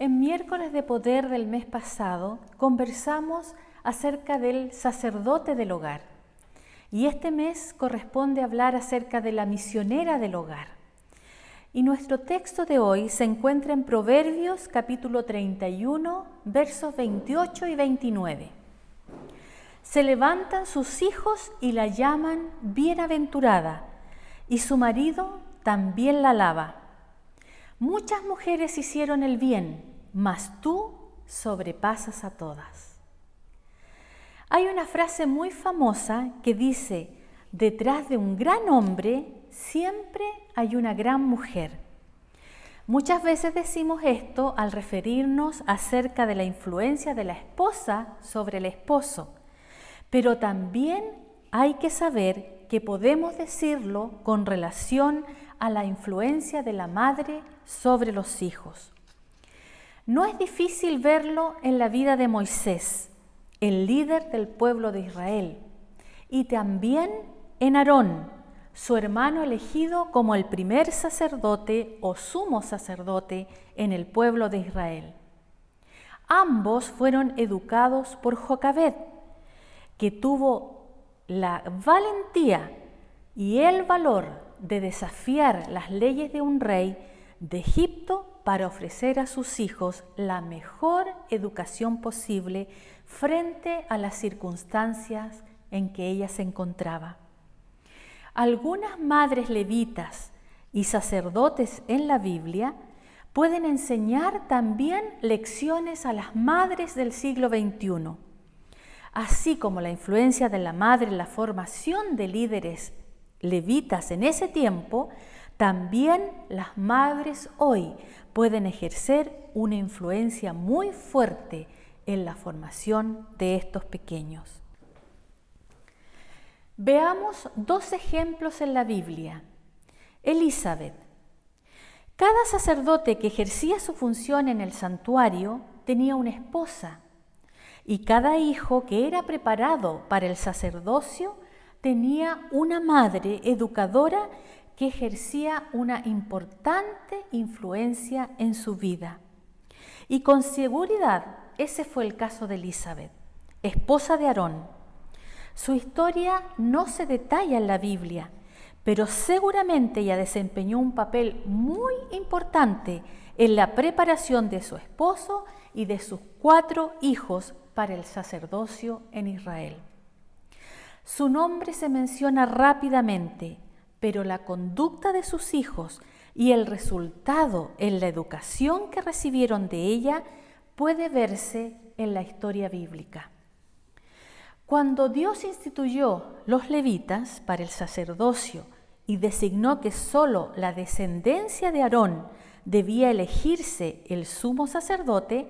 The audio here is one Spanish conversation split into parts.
En miércoles de poder del mes pasado conversamos acerca del sacerdote del hogar y este mes corresponde hablar acerca de la misionera del hogar. Y nuestro texto de hoy se encuentra en Proverbios capítulo 31, versos 28 y 29. Se levantan sus hijos y la llaman bienaventurada, y su marido también la alaba. Muchas mujeres hicieron el bien, mas tú sobrepasas a todas. Hay una frase muy famosa que dice: detrás de un gran hombre siempre hay una gran mujer. Muchas veces decimos esto al referirnos acerca de la influencia de la esposa sobre el esposo, pero también hay que saber que podemos decirlo con relación a la influencia de la madre sobre los hijos. No es difícil verlo en la vida de Moisés, el líder del pueblo de Israel, y también en Aarón, su hermano elegido como el primer sacerdote o sumo sacerdote en el pueblo de Israel. Ambos fueron educados por Jocabed, que tuvo la valentía y el valor de desafiar las leyes de un rey de Egipto para ofrecer a sus hijos la mejor educación posible frente a las circunstancias en que ella se encontraba. Algunas madres levitas y sacerdotes en la Biblia pueden enseñar también lecciones a las madres del siglo XXI. Así como la influencia de la madre en la formación de líderes levitas en ese tiempo, también las madres hoy pueden ejercer una influencia muy fuerte en la formación de estos pequeños. Veamos dos ejemplos en la Biblia. Elizabeth. Cada sacerdote que ejercía su función en el santuario tenía una esposa, y cada hijo que era preparado para el sacerdocio tenía una madre educadora que ejercía una importante influencia en su vida. Y con seguridad ese fue el caso de Elizabeth, esposa de Aarón. Su historia no se detalla en la Biblia, pero seguramente ella desempeñó un papel muy importante en la preparación de su esposo y de sus 4 hijos para el sacerdocio en Israel. Su nombre se menciona rápidamente, pero la conducta de sus hijos y el resultado en la educación que recibieron de ella puede verse en la historia bíblica. Cuando Dios instituyó los levitas para el sacerdocio y designó que solo la descendencia de Aarón debía elegirse el sumo sacerdote,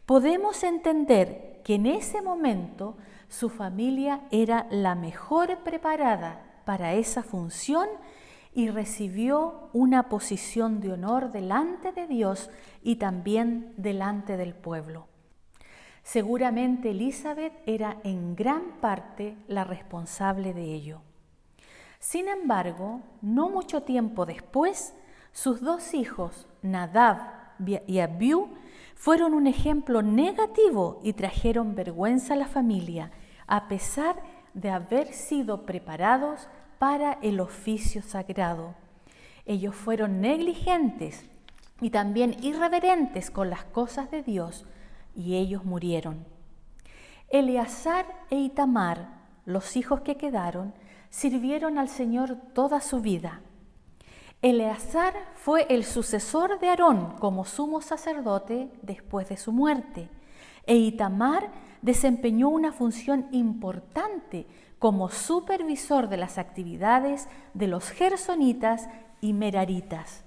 podemos entender que en ese momento su familia era la mejor preparada para esa función y recibió una posición de honor delante de Dios y también delante del pueblo. Seguramente Elizabeth era en gran parte la responsable de ello. Sin embargo, no mucho tiempo después, sus 2 hijos, Nadab y Abiú, fueron un ejemplo negativo y trajeron vergüenza a la familia, a pesar de haber sido preparados para el oficio sagrado. Ellos fueron negligentes y también irreverentes con las cosas de Dios, y ellos murieron. Eleazar e Itamar, los hijos que quedaron, sirvieron al Señor toda su vida. Eleazar fue el sucesor de Aarón como sumo sacerdote después de su muerte, e Itamar desempeñó una función importante como supervisor de las actividades de los gersonitas y meraritas,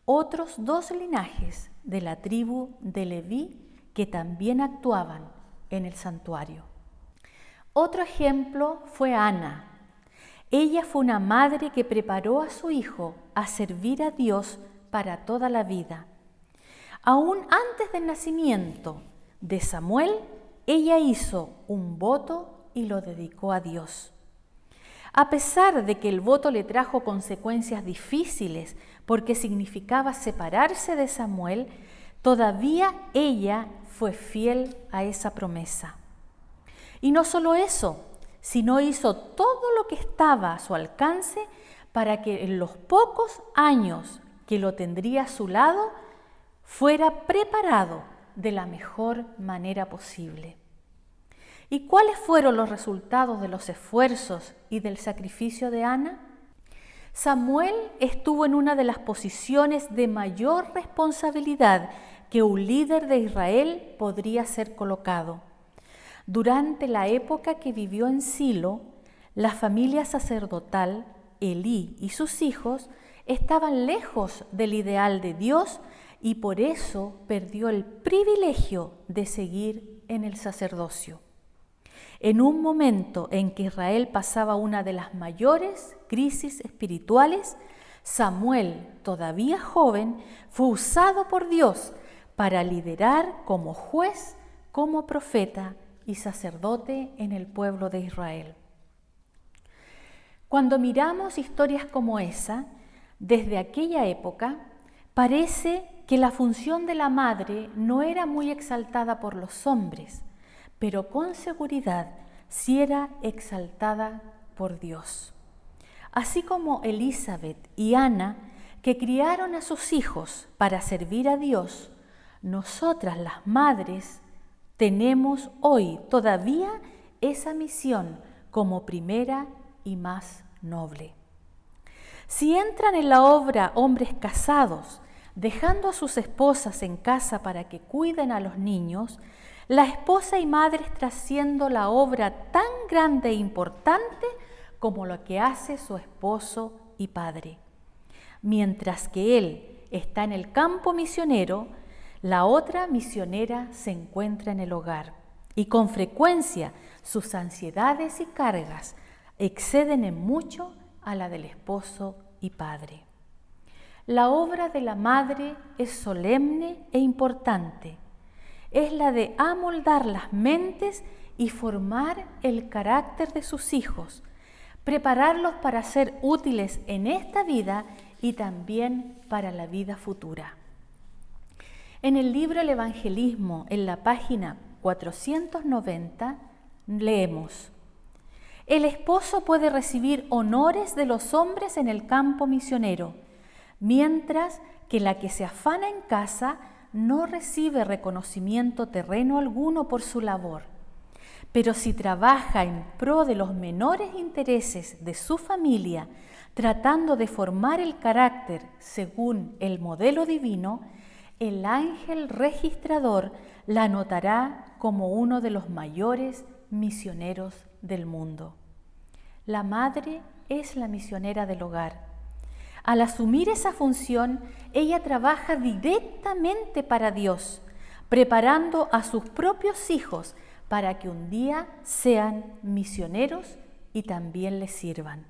otros 2 linajes de la tribu de Leví que también actuaban en el santuario. Otro ejemplo fue Ana. Ella fue una madre que preparó a su hijo a servir a Dios para toda la vida. Aún antes del nacimiento de Samuel, ella hizo un voto y lo dedicó a Dios. A pesar de que el voto le trajo consecuencias difíciles porque significaba separarse de Samuel, todavía ella fue fiel a esa promesa. Y no solo eso, sino hizo todo lo que estaba a su alcance para que en los pocos años que lo tendría a su lado, fuera preparado de la mejor manera posible. ¿Y cuáles fueron los resultados de los esfuerzos y del sacrificio de Ana? Samuel estuvo en una de las posiciones de mayor responsabilidad que un líder de Israel podría ser colocado. Durante la época que vivió en Silo, la familia sacerdotal, Elí y sus hijos, estaban lejos del ideal de Dios y por eso perdió el privilegio de seguir en el sacerdocio. En un momento en que Israel pasaba una de las mayores crisis espirituales, Samuel, todavía joven, fue usado por Dios para liderar como juez, como profeta y sacerdote en el pueblo de Israel. Cuando miramos historias como esa, desde aquella época, parece que la función de la madre no era muy exaltada por los hombres, pero con seguridad sí era exaltada por Dios. Así como Elizabeth y Ana, que criaron a sus hijos para servir a Dios, nosotras las madres tenemos hoy todavía esa misión como primera y más noble. Si entran en la obra hombres casados, dejando a sus esposas en casa para que cuiden a los niños, la esposa y madre está haciendo la obra tan grande e importante como lo que hace su esposo y padre. Mientras que él está en el campo misionero, la otra misionera se encuentra en el hogar y con frecuencia sus ansiedades y cargas exceden en mucho a la del esposo y padre. La obra de la madre es solemne e importante. Es la de amoldar las mentes y formar el carácter de sus hijos, prepararlos para ser útiles en esta vida y también para la vida futura. En el libro El Evangelismo, en la página 490, leemos: el esposo puede recibir honores de los hombres en el campo misionero, mientras que la que se afana en casa no recibe reconocimiento terreno alguno por su labor. Pero si trabaja en pro de los menores intereses de su familia, tratando de formar el carácter según el modelo divino, el ángel registrador la anotará como uno de los mayores misioneros del mundo. La madre es la misionera del hogar. Al asumir esa función, ella trabaja directamente para Dios, preparando a sus propios hijos para que un día sean misioneros y también les sirvan.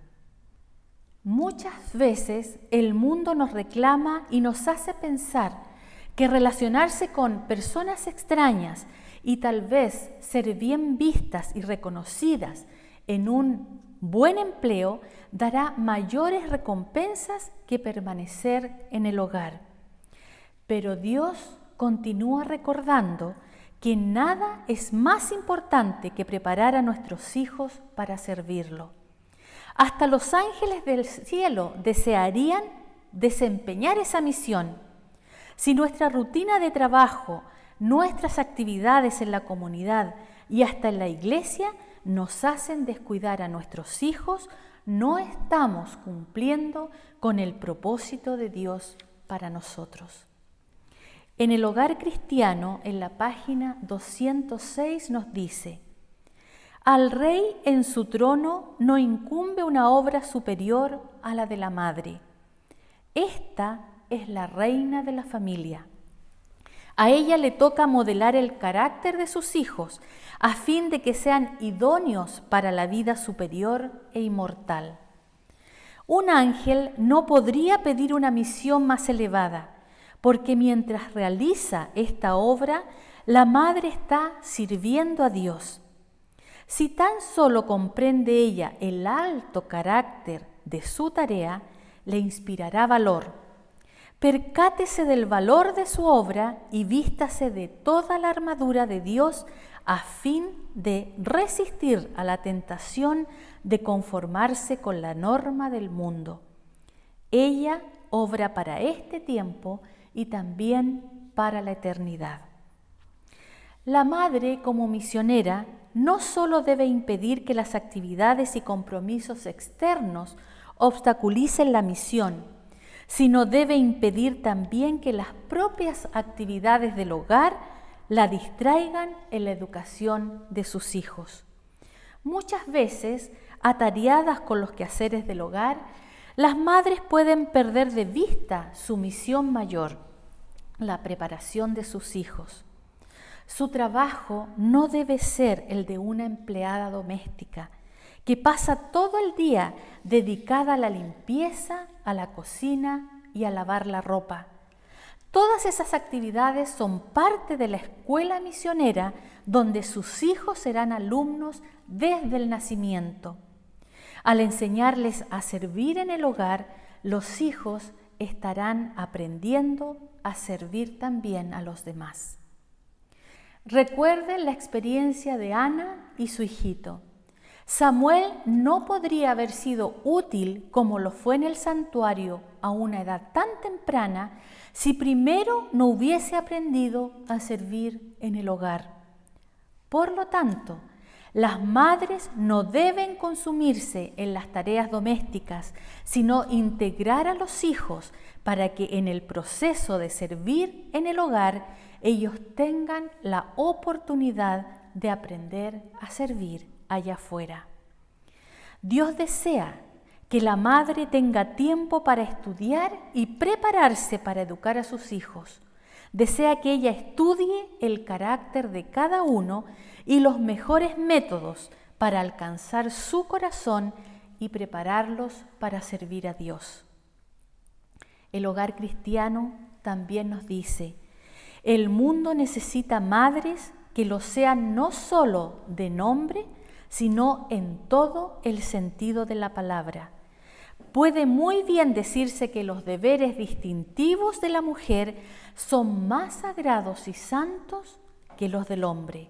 Muchas veces el mundo nos reclama y nos hace pensar que relacionarse con personas extrañas y tal vez ser bien vistas y reconocidas en un buen empleo dará mayores recompensas que permanecer en el hogar. Pero Dios continúa recordando que nada es más importante que preparar a nuestros hijos para servirlo. Hasta los ángeles del cielo desearían desempeñar esa misión. Si nuestra rutina de trabajo, nuestras actividades en la comunidad y hasta en la iglesia nos hacen descuidar a nuestros hijos, no estamos cumpliendo con el propósito de Dios para nosotros. En el Hogar Cristiano, en la página 206 nos dice: al rey en su trono no incumbe una obra superior a la de la madre. Esta es la reina de la familia. A ella le toca modelar el carácter de sus hijos a fin de que sean idóneos para la vida superior e inmortal. Un ángel no podría pedir una misión más elevada, porque mientras realiza esta obra, la madre está sirviendo a Dios. Si tan solo comprende ella el alto carácter de su tarea, le inspirará valor. Percátese del valor de su obra y vístase de toda la armadura de Dios a fin de resistir a la tentación de conformarse con la norma del mundo. Ella obra para este tiempo y también para la eternidad. La madre, como misionera, no solo debe impedir que las actividades y compromisos externos obstaculicen la misión, sino debe impedir también que las propias actividades del hogar la distraigan en la educación de sus hijos. Muchas veces, atareadas con los quehaceres del hogar, las madres pueden perder de vista su misión mayor, la preparación de sus hijos. Su trabajo no debe ser el de una empleada doméstica, que pasa todo el día dedicada a la limpieza, a la cocina y a lavar la ropa. Todas esas actividades son parte de la escuela misionera donde sus hijos serán alumnos desde el nacimiento. Al enseñarles a servir en el hogar, los hijos estarán aprendiendo a servir también a los demás. Recuerden la experiencia de Ana y su hijito. Samuel no podría haber sido útil como lo fue en el santuario a una edad tan temprana si primero no hubiese aprendido a servir en el hogar. Por lo tanto, las madres no deben consumirse en las tareas domésticas, sino integrar a los hijos para que en el proceso de servir en el hogar ellos tengan la oportunidad de aprender a servir allá afuera. Dios desea que la madre tenga tiempo para estudiar y prepararse para educar a sus hijos. Desea que ella estudie el carácter de cada uno y los mejores métodos para alcanzar su corazón y prepararlos para servir a Dios. El hogar cristiano también nos dice: el mundo necesita madres que lo sean no solo de nombre, sino en todo el sentido de la palabra. Puede muy bien decirse que los deberes distintivos de la mujer son más sagrados y santos que los del hombre.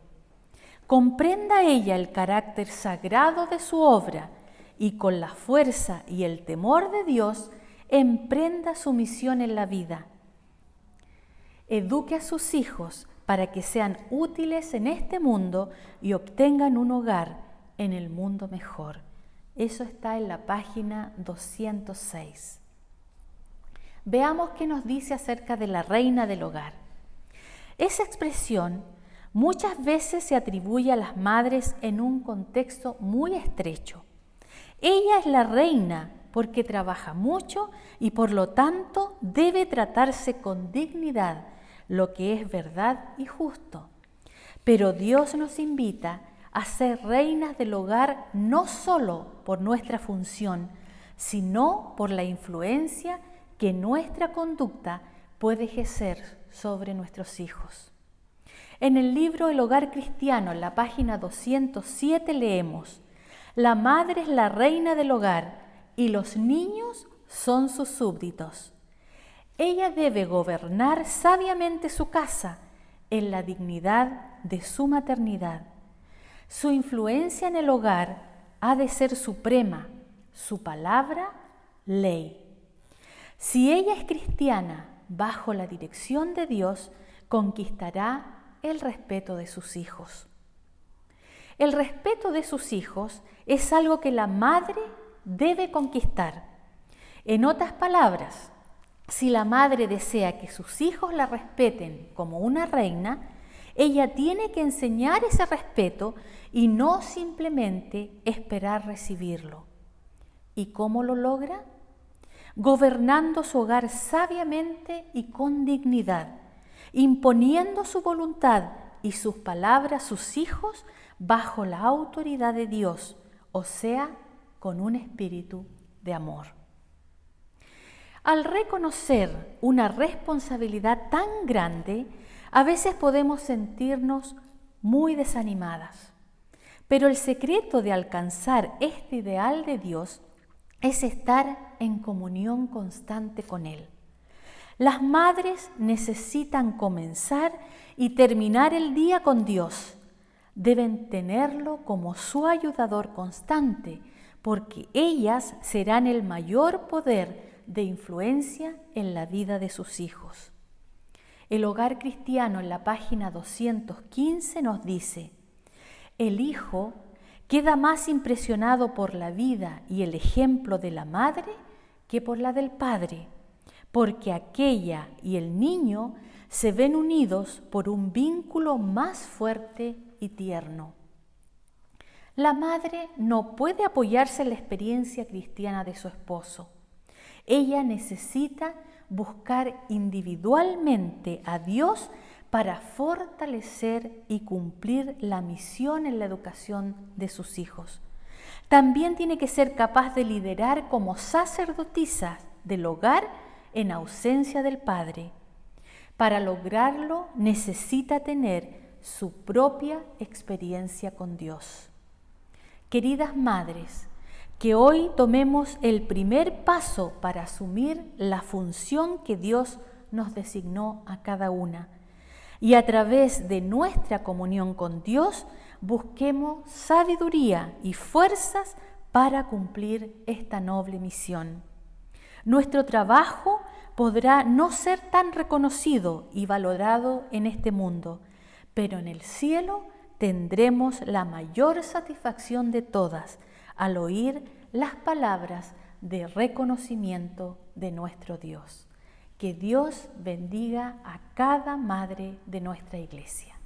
Comprenda ella el carácter sagrado de su obra y con la fuerza y el temor de Dios emprenda su misión en la vida. Eduque a sus hijos para que sean útiles en este mundo y obtengan un hogar en el mundo mejor. Eso está en la página 206. Veamos qué nos dice acerca de la reina del hogar. Esa expresión muchas veces se atribuye a las madres en un contexto muy estrecho. Ella es la reina porque trabaja mucho y por lo tanto debe tratarse con dignidad, lo que es verdad y justo. Pero Dios nos invita a ser reinas del hogar no solo por nuestra función, sino por la influencia que nuestra conducta puede ejercer sobre nuestros hijos. En el libro El Hogar Cristiano, en la página 207, leemos: la madre es la reina del hogar y los niños son sus súbditos. Ella debe gobernar sabiamente su casa en la dignidad de su maternidad. Su influencia en el hogar ha de ser suprema, su palabra, ley. Si ella es cristiana bajo la dirección de Dios, conquistará el respeto de sus hijos. El respeto de sus hijos es algo que la madre debe conquistar. En otras palabras, si la madre desea que sus hijos la respeten como una reina, ella tiene que enseñar ese respeto y no simplemente esperar recibirlo. ¿Y cómo lo logra? Gobernando su hogar sabiamente y con dignidad, imponiendo su voluntad y sus palabras a sus hijos bajo la autoridad de Dios, o sea, con un espíritu de amor. Al reconocer una responsabilidad tan grande, a veces podemos sentirnos muy desanimadas. Pero el secreto de alcanzar este ideal de Dios es estar en comunión constante con Él. Las madres necesitan comenzar y terminar el día con Dios. Deben tenerlo como su ayudador constante, porque ellas serán el mayor poder de influencia en la vida de sus hijos. El Hogar Cristiano en la página 215 nos dice: el hijo queda más impresionado por la vida y el ejemplo de la madre que por la del padre, porque aquella y el niño se ven unidos por un vínculo más fuerte y tierno. La madre no puede apoyarse en la experiencia cristiana de su esposo. Ella necesita buscar individualmente a Dios para fortalecer y cumplir la misión en la educación de sus hijos. También tiene que ser capaz de liderar como sacerdotisa del hogar en ausencia del padre. Para lograrlo necesita tener su propia experiencia con Dios. Queridas madres, que hoy tomemos el primer paso para asumir la función que Dios nos designó a cada una, y a través de nuestra comunión con Dios busquemos sabiduría y fuerzas para cumplir esta noble misión. Nuestro trabajo podrá no ser tan reconocido y valorado en este mundo, pero en el cielo tendremos la mayor satisfacción de todas al oír las palabras de reconocimiento de nuestro Dios. Que Dios bendiga a cada madre de nuestra iglesia.